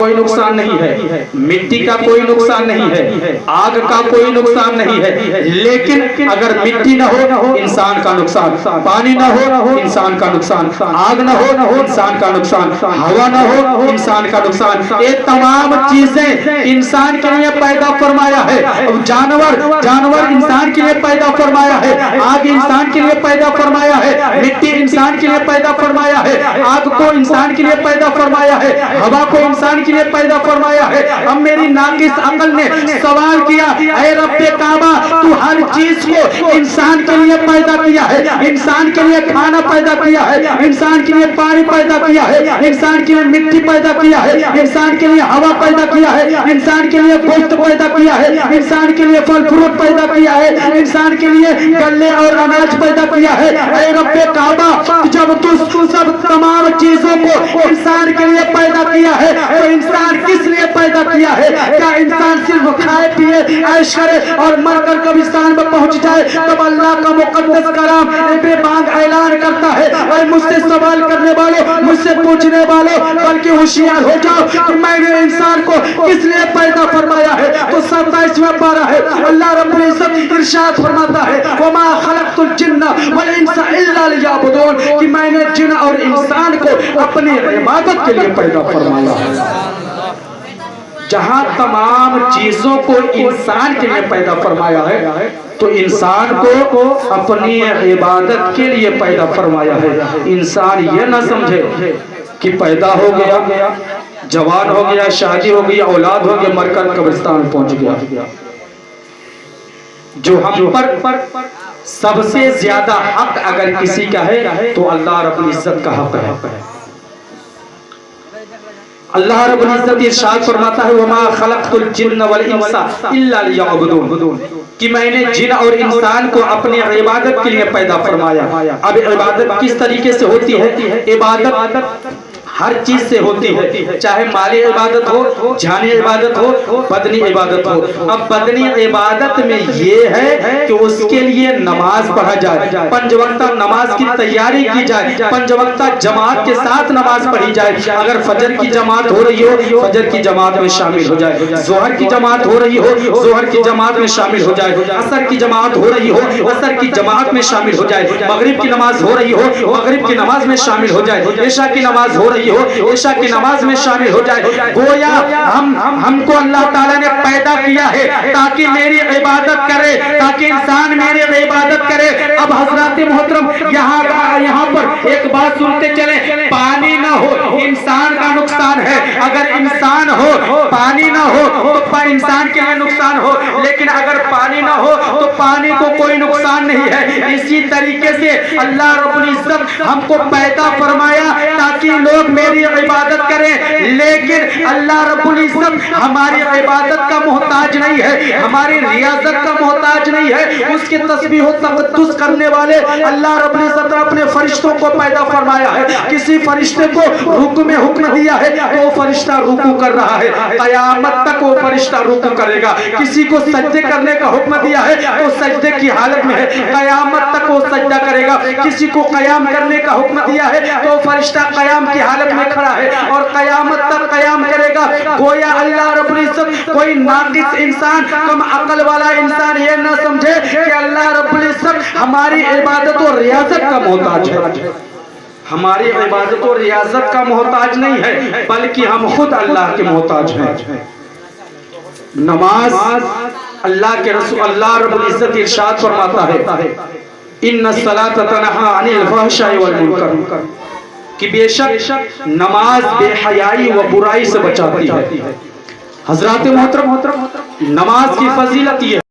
کوئی نقصان نہیں ہے، مٹی کا کوئی نقصان نہیں ہے، آگ کا کوئی نقصان نہیں ہے، لیکن اگر مٹی نہ ہو انسان کا نقصان، پانی نہ ہو انسان کا نقصان، آگ نہ ہو انسان کا نقصان، ہوا نہ ہو انسان کا نقصان۔ یہ تمام چیزیں انسان کے لیے پیدا فرمایا ہے، جانور انسان کے لیے پیدا فرمایا ہے، آگ انسان کے لیے پیدا فرمایا ہے، مٹی انسان کے لیے پیدا فرمایا ہے، آگ کو انسان کے لیے پیدا فرمایا ہے، ہوا کو انسان کے لیے پیدا فرمایا ہے۔ اب میری ناقص عقل نے سوال کیا، اے رب کعبہ تو ہر چیز کو انسان کے لیے پیدا کیا ہے، انسان کے لیے کھانا پیدا کیا ہے، انسان کے لیے پانی پیدا کیا ہے، انسان کے لیے مٹی پیدا کیا ہے، انسان کے لیے ہوا پیدا کیا ہے، انسان کے لیے گوشت پیدا کیا ہے، انسان کے لیے پھل فروٹ پیدا کیا ہے، انسان کے لیے گلے اور اناج پیدا کیا ہے۔ اے رب کعبہ جب تو سب تمام چیزوں کو انسان کے لیے پیدا کیا ہے تو انسان کس لیے پیدا کیا ہے؟ کیا انسان صرف کھائے پیے عیش کرے اور مر کر قبرستان میں پہنچ جائے؟ تب اللہ کا مقدس کلام بے بانگ اعلان کرتا ہے، اے مجھ سے سوال کرنے والوں، مجھ سے پوچھنے والوں، بلکہ ہوشیار ہو جاؤ کہ میں نے انسان کو کس لیے پیدا فرمایا ہے۔ تو 27واں پارہ ہے، اللہ رب العزت ارشاد فرماتا ہے وما خلقت الجن والانس الا لیعبدون، کہ میں نے جن اور انسان کو اپنی عبادت کے لیے پیدا فرمایا ہے۔ جہاں تمام چیزوں کو انسان کے لیے پیدا فرمایا ہے تو انسان کو اپنی عبادت کے لیے پیدا فرمایا ہے۔ انسان یہ نہ سمجھے کہ پیدا ہو گیا، جوان ہو گیا، شادی ہو گئی، اولاد ہو گیا، مر کر قبرستان پہنچ گیا۔ جو ہم پر سب سے زیادہ حق اگر کسی کا ہے تو اللہ رب العزت کا حق ہے۔ اللہ رب العزت ارشاد فرماتا ہے وما خلقت الجن والانس الا لیعبدون، کہ میں نے جن اور انسان کو اپنی عبادت کے لیے پیدا فرمایا۔ اب عبادت کس طریقے سے ہوتی ہے؟ عبادت ہر چیز سے ہوتی ہے، چاہے مالی عبادت ہو، جانی عبادت ہو، بدنی عبادت ہو۔ اب بدنی عبادت میں یہ ہے کہ اس کے لیے نماز پڑھا جائے، 5 وقتہ نماز کی تیاری کی جائے، 5 وقتہ جماعت کے ساتھ نماز پڑھی جائے۔ اگر فجر کی جماعت ہو رہی ہو فجر کی جماعت میں شامل ہو جائے، ظہر کی جماعت ہو رہی ہو ظہر کی جماعت میں شامل ہو جائے، عصر کی جماعت ہو رہی ہو عصر کی جماعت میں شامل ہو جائے، مغرب کی نماز ہو رہی ہو مغرب کی نماز میں شامل ہو جائے، عشاء کی نماز ہو رہی ہو عشاء کی نماز میں شامل ہو جائے۔ گویا ہم کو اللہ تعالیٰ نے پیدا کیا ہے تاکہ میری عبادت کرے، تاکہ انسان میری عبادت کرے۔ اب حضرات محترم یہاں پر ایک بات سنتے چلیں، پانی نہ ہو انسان کا نقصان ہے، اگر انسان ہو پانی نہ ہو تو انسان کے لیے نقصان ہو، لیکن اگر پانی نہ ہو تو پانی کو کوئی نقصان نہیں ہے۔ اسی طریقے سے اللہ رب العزت ہم کو پیدا فرمایا تاکہ لوگ میری عبادت کریں، لیکن اللہ رب العزت ہماری عبادت کا محتاج نہیں ہے، ہماری ریاضت کا محتاج نہیں ہے۔ اس کے تسبیح و تقدس کرنے والے اللہ رب العزت نے اپنے فرشتوں کو پیدا فرمایا ہے۔ کسی فرشتے کو رکوع میں حکم دیا ہے تو وہ فرشتہ رکوع کر رہا ہے، قیامت تک وہ فرشتہ رکوع کرے گا۔ کسی کو سجدے کرنے کا حکم دیا ہے تو سجدے کی حالت میں ہے، قیامت تک وہ سجدہ کرے گا۔ کسی کو قیام کرنے کا حکم دیا ہے تو فرشتہ قیام کی حالت میں کھڑا ہے اور قیامت تک قیام کرے گا۔ گویا اللہ رب العزت کوئی ناقص انسان، کم عقل والا انسان یہ نہ سمجھے کہ اللہ رب العزت ہماری عبادت و ریاضت کا محتاج ہے۔ ہماری عبادت و ریاضت کا محتاج نہیں ہے، بلکہ ہم خود اللہ کے محتاج ہیں۔ نماز اللہ کے رسول اللہ رب العزت ارشاد فرماتا ہے ان الصلاۃ تنہی عن الفحشاء والمنکر، کہ بے شک نماز بے حیائی و برائی سے بچاتی ہے۔ حضرات محترم نماز کی فضیلت یہ